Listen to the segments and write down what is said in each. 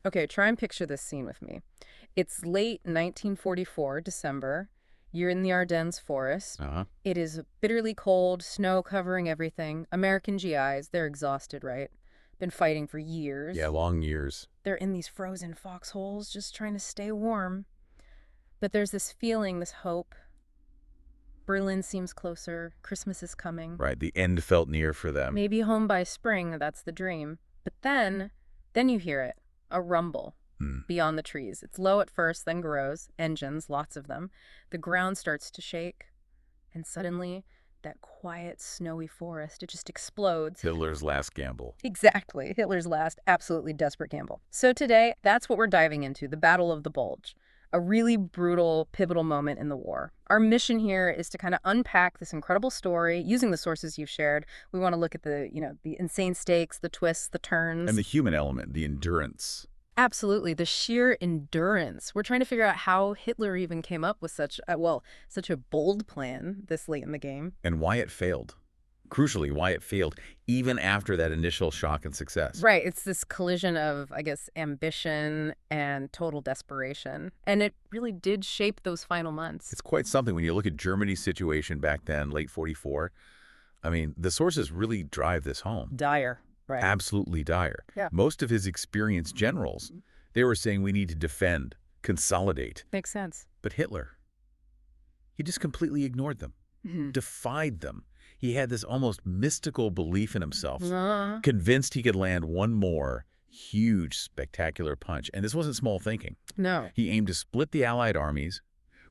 Okay, try and picture this scene with me. It's late 1944, December. You're in the Ardennes forest. Uh-huh. It is bitterly cold, snow covering everything. American GIs, they're exhausted, right? Been fighting for years. Yeah, long years. They're in these frozen foxholes just trying to stay warm. But there's this feeling, this hope. Berlin seems closer. Christmas is coming. Right, the end felt near for them. Maybe home by spring, that's the dream. But then you hear it, a rumble beyond the trees. It's low at first, then grows. Engines, lots of them. The ground starts to shake. And suddenly, that quiet, snowy forest, it just explodes. Hitler's last gamble. Exactly. Hitler's last, absolutely desperate gamble. So today, that's what we're diving into, the Battle of the Bulge. A really brutal, pivotal moment in the war. Our mission here is to kind of unpack this incredible story using the sources you've shared. We want to look at the insane stakes, the twists, the turns. And the human element, the endurance. Absolutely. The sheer endurance. We're trying to figure out how Hitler even came up with such a bold plan this late in the game. And why it failed. Crucially, why it failed, even after that initial shock and success. Right. It's this collision of, I guess, ambition and total desperation. And it really did shape those final months. It's quite something when you look at Germany's situation back then, late 44. I mean, the sources really drive this home. Dire. Right. Absolutely dire. Yeah. Most of his experienced generals, they were saying we need to defend, consolidate. Makes sense. But Hitler, he just completely ignored them, defied them. He had this almost mystical belief in himself, convinced he could land one more huge, spectacular punch. And this wasn't small thinking. No. He aimed to split the Allied armies,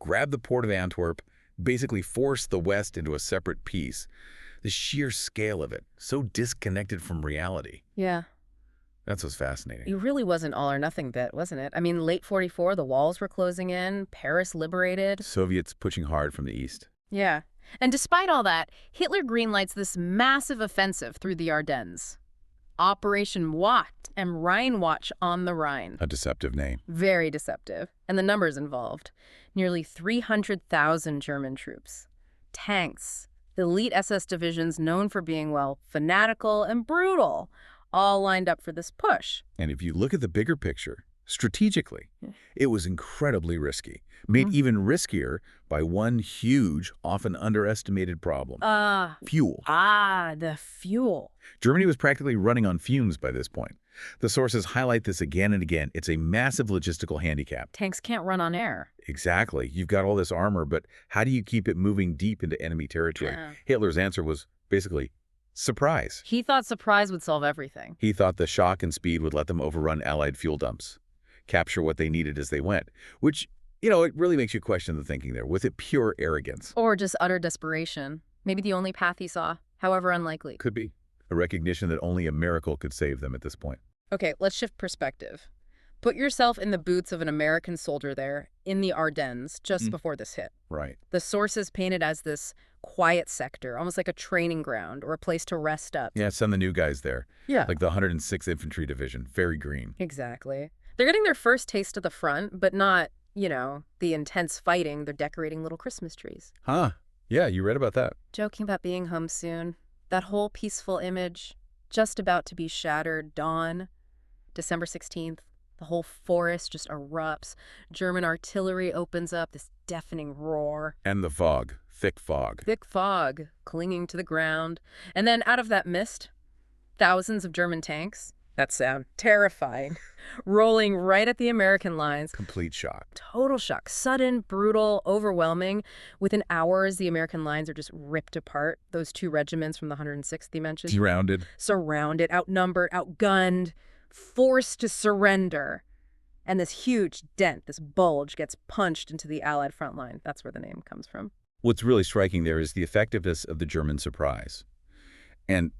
grab the port of Antwerp, basically force the West into a separate piece. The sheer scale of it, so disconnected from reality. Yeah. That's what's fascinating. It really wasn't all or nothing bit, wasn't it? I mean, late 44, the walls were closing in, Paris liberated. Soviets pushing hard from the east. Yeah. And despite all that, Hitler greenlights this massive offensive through the Ardennes. Operation Watt and Rheinwatch on the Rhine. A deceptive name. Very deceptive. And the numbers involved. Nearly 300,000 German troops. Tanks. Elite SS divisions known for being, well, fanatical and brutal, all lined up for this push. And if you look at the bigger picture, strategically, it was incredibly risky, made even riskier by one huge, often underestimated problem. Fuel. The fuel. Germany was practically running on fumes by this point. The sources highlight this again and again. It's a massive logistical handicap. Tanks can't run on air. Exactly. You've got all this armor, but how do you keep it moving deep into enemy territory? Hitler's answer was basically surprise. He thought surprise would solve everything. He thought the shock and speed would let them overrun Allied fuel dumps, capture what they needed as they went, which, it really makes you question the thinking there. Was it pure arrogance? Or just utter desperation. Maybe the only path he saw, however unlikely. Could be. A recognition that only a miracle could save them at this point. Okay, let's shift perspective. Put yourself in the boots of an American soldier there in the Ardennes just before this hit. Right. The sources paint it as this quiet sector, almost like a training ground or a place to rest up. Yeah, send the new guys there. Yeah. Like the 106th Infantry Division. Very green. Exactly. They're getting their first taste of the front, but not, the intense fighting. They're decorating little Christmas trees. Huh. Yeah, you read about that. Joking about being home soon. That whole peaceful image, just about to be shattered. Dawn, December 16th. The whole forest just erupts. German artillery opens up, this deafening roar. And the fog. Thick fog. Thick fog clinging to the ground. And then out of that mist, thousands of German tanks. That sound terrifying. Rolling right at the American lines. Complete shock. Total shock. Sudden, brutal, overwhelming. Within hours, the American lines are just ripped apart. Those two regiments from the 106th you mentioned. Surrounded, outnumbered, outgunned, forced to surrender. And this huge dent, this bulge, gets punched into the Allied front line. That's where the name comes from. What's really striking there is the effectiveness of the German surprise. And,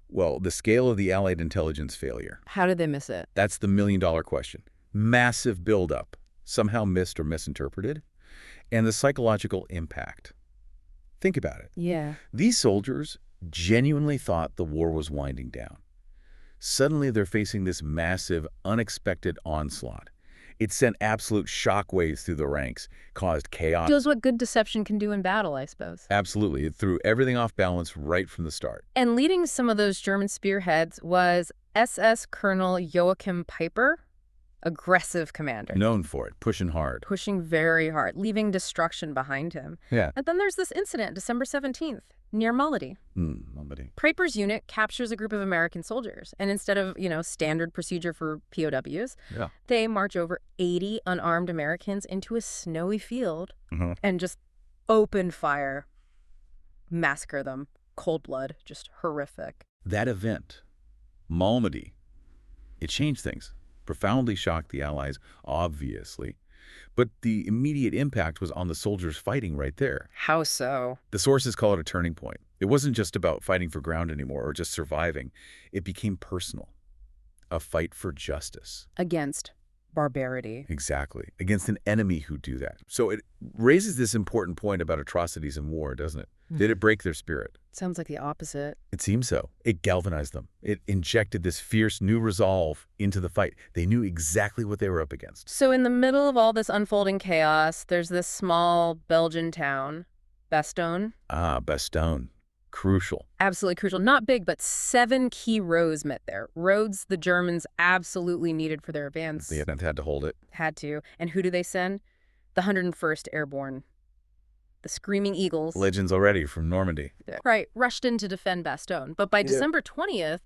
well, the scale of the Allied intelligence failure. How did they miss it? That's the million-dollar question. Massive buildup, somehow missed or misinterpreted, and the psychological impact. Think about it. Yeah. These soldiers genuinely thought the war was winding down. Suddenly, they're facing this massive, unexpected onslaught. It sent absolute shockwaves through the ranks, caused chaos. Shows what good deception can do in battle, I suppose. Absolutely. It threw everything off balance right from the start. And leading some of those German spearheads was SS Colonel Joachim Peiper, aggressive commander. Known for it, pushing hard. Pushing very hard, leaving destruction behind him. Yeah. And then there's this incident, December 17th, near Malady. Malady. Praper's unit captures a group of American soldiers, and instead of, standard procedure for POWs, they march over 80 unarmed Americans into a snowy field and just open fire, massacre them, cold blood, just horrific. That event, Malmedy, it changed things. Profoundly shocked the Allies, obviously. But the immediate impact was on the soldiers fighting right there. How so? The sources call it a turning point. It wasn't just about fighting for ground anymore or just surviving. It became personal. A fight for justice. Against barbarity. Exactly. Against an enemy who'd do that. So it raises this important point about atrocities in war, doesn't it? Did it break their spirit? Sounds like the opposite. It seems so. It galvanized them. It injected this fierce new resolve into the fight. They knew exactly what they were up against. So in the middle of all this unfolding chaos, there's this small Belgian town, Bastogne. Bastogne. Crucial. Absolutely crucial. Not big, but 7 key roads met there. Roads the Germans absolutely needed for their advance. They had to hold it. Had to. And who do they send? The 101st Airborne. The Screaming Eagles. Legends already from Normandy. Right, rushed in to defend Bastogne. But by December 20th,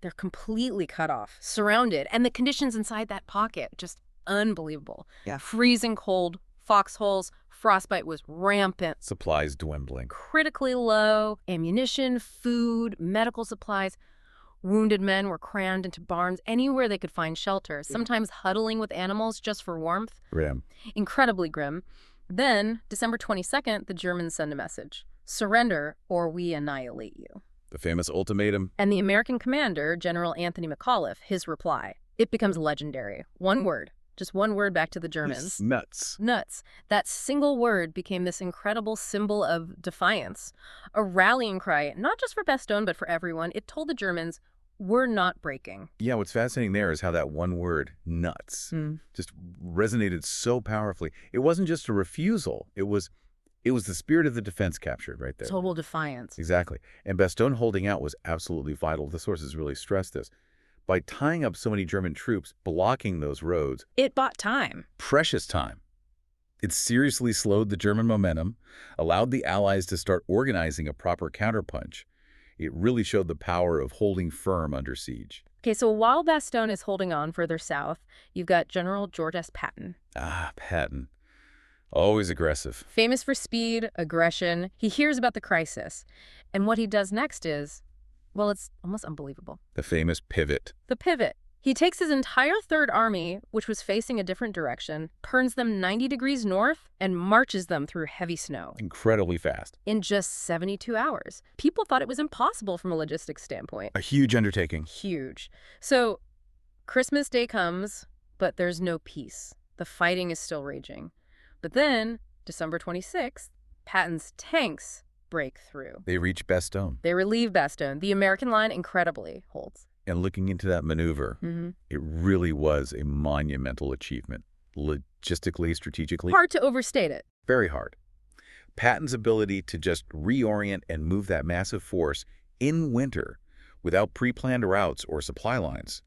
they're completely cut off, surrounded. And the conditions inside that pocket, just unbelievable. Yeah. Freezing cold, foxholes, frostbite was rampant. Supplies dwindling. Critically low, ammunition, food, medical supplies. Wounded men were crammed into barns anywhere they could find shelter, sometimes huddling with animals just for warmth. Grim. Incredibly grim. Then, December 22nd, the Germans send a message. Surrender or we annihilate you. The famous ultimatum. And the American commander, General Anthony McAuliffe, his reply. It becomes legendary. One word. Just one word back to the Germans. Nuts. Nuts. That single word became this incredible symbol of defiance. A rallying cry, not just for Bastogne, but for everyone. It told the Germans, we're not breaking. Yeah, what's fascinating there is how that one word, nuts, just resonated so powerfully. It wasn't just a refusal. It was the spirit of the defense captured right there. Total defiance. Exactly. And Bastogne holding out was absolutely vital. The sources really stress this. By tying up so many German troops, blocking those roads, it bought time. Precious time. It seriously slowed the German momentum, allowed the Allies to start organizing a proper counterpunch. It really showed the power of holding firm under siege. Okay, so while Bastogne is holding on further south, you've got General George S. Patton. Patton. Always aggressive. Famous for speed, aggression. He hears about the crisis. And what he does next is, well, it's almost unbelievable. The famous pivot. The pivot. He takes his entire Third Army, which was facing a different direction, turns them 90 degrees north, and marches them through heavy snow. Incredibly fast. In just 72 hours. People thought it was impossible from a logistics standpoint. A huge undertaking. Huge. So, Christmas Day comes, but there's no peace. The fighting is still raging. But then, December 26th, Patton's tanks break through. They reach Bastogne. They relieve Bastogne. The American line incredibly holds. And looking into that maneuver, it really was a monumental achievement. Logistically, strategically. Hard to overstate it. Very hard. Patton's ability to just reorient and move that massive force in winter without pre-planned routes or supply lines.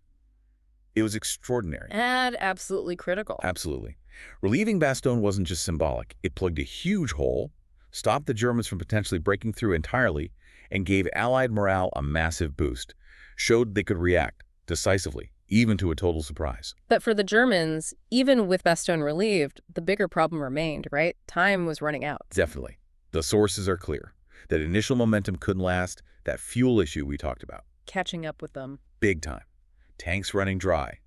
It was extraordinary. And absolutely critical. Absolutely. Relieving Bastogne wasn't just symbolic. It plugged a huge hole, stopped the Germans from potentially breaking through entirely, and gave Allied morale a massive boost. Showed they could react decisively, even to a total surprise. But for the Germans, even with Bastogne relieved, the bigger problem remained, right? Time was running out. Definitely. The sources are clear. That initial momentum couldn't last, that fuel issue we talked about. Catching up with them. Big time. Tanks running dry.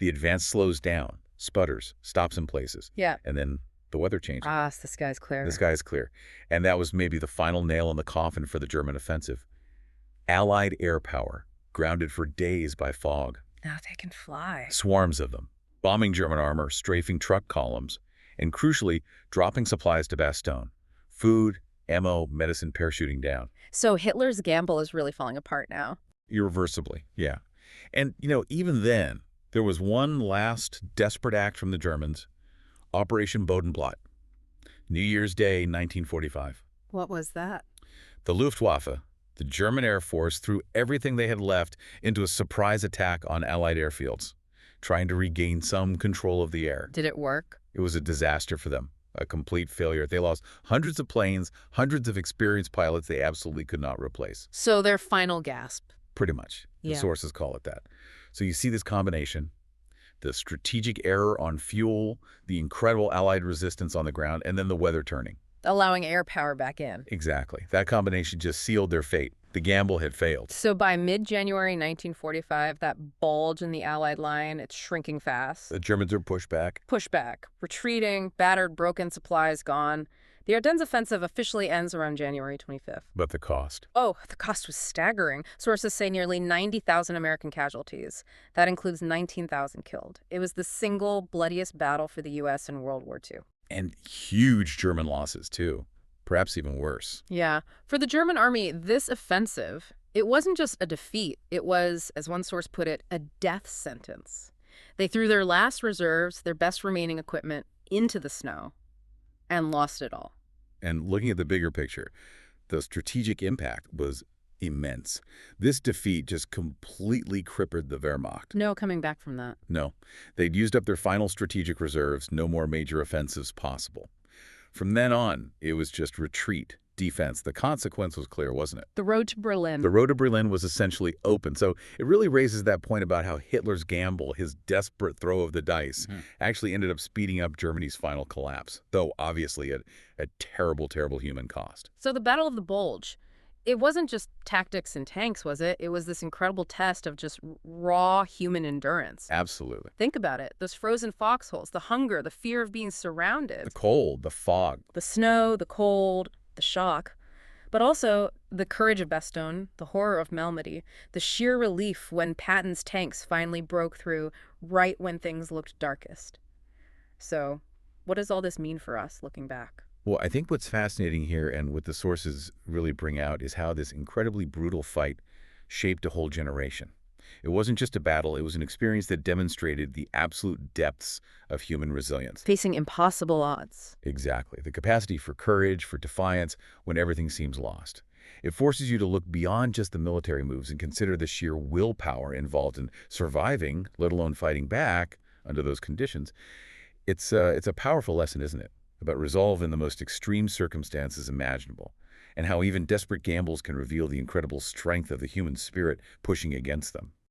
The advance slows down, sputters, stops in places. Yeah. And then the weather changes. So the sky's clear. The sky is clear. And that was maybe the final nail in the coffin for the German offensive. Allied air power. Grounded for days by fog. Now they can fly. Swarms of them, bombing German armor, strafing truck columns, and crucially, dropping supplies to Bastogne. Food, ammo, medicine parachuting down. So Hitler's gamble is really falling apart now. Irreversibly, yeah. And, even then, there was one last desperate act from the Germans, Operation Bodenblatt. New Year's Day, 1945. What was that? The Luftwaffe, the German Air Force, threw everything they had left into a surprise attack on Allied airfields, trying to regain some control of the air. Did it work? It was a disaster for them, a complete failure. They lost hundreds of planes, hundreds of experienced pilots they absolutely could not replace. So their final gasp. Pretty much. The sources call it that. So you see this combination, the strategic error on fuel, the incredible Allied resistance on the ground, and then the weather turning. Allowing air power back in. Exactly. That combination just sealed their fate. The gamble had failed. So by mid-January 1945, that bulge in the Allied line, it's shrinking fast. The Germans are pushed back. Pushed back. Retreating, battered, broken, supplies gone. The Ardennes offensive officially ends around January 25th. But the cost? Oh, the cost was staggering. Sources say nearly 90,000 American casualties. That includes 19,000 killed. It was the single bloodiest battle for the U.S. in World War II. And huge German losses, too. Perhaps even worse. Yeah. For the German army, this offensive, it wasn't just a defeat. It was, as one source put it, a death sentence. They threw their last reserves, their best remaining equipment, into the snow and lost it all. And looking at the bigger picture, the strategic impact was immense. This defeat just completely crippled the Wehrmacht. No coming back from that. No. They'd used up their final strategic reserves, no more major offensives possible. From then on, it was just retreat, defense. The consequence was clear, wasn't it? The road to Berlin. The road to Berlin was essentially open. So it really raises that point about how Hitler's gamble, his desperate throw of the dice, actually ended up speeding up Germany's final collapse, though obviously at a terrible, terrible human cost. So the Battle of the Bulge, it wasn't just tactics and tanks, was it? It was this incredible test of just raw human endurance. Absolutely. Think about it. Those frozen foxholes, the hunger, the fear of being surrounded. The cold, the fog. The snow, the cold, the shock. But also the courage of Bastogne, the horror of Malmedy, the sheer relief when Patton's tanks finally broke through right when things looked darkest. So what does all this mean for us looking back? Well, I think what's fascinating here and what the sources really bring out is how this incredibly brutal fight shaped a whole generation. It wasn't just a battle, it was an experience that demonstrated the absolute depths of human resilience. Facing impossible odds. Exactly. The capacity for courage, for defiance, when everything seems lost. It forces you to look beyond just the military moves and consider the sheer willpower involved in surviving, let alone fighting back under those conditions. It's a powerful lesson, isn't it? About resolve in the most extreme circumstances imaginable, and how even desperate gambles can reveal the incredible strength of the human spirit pushing against them.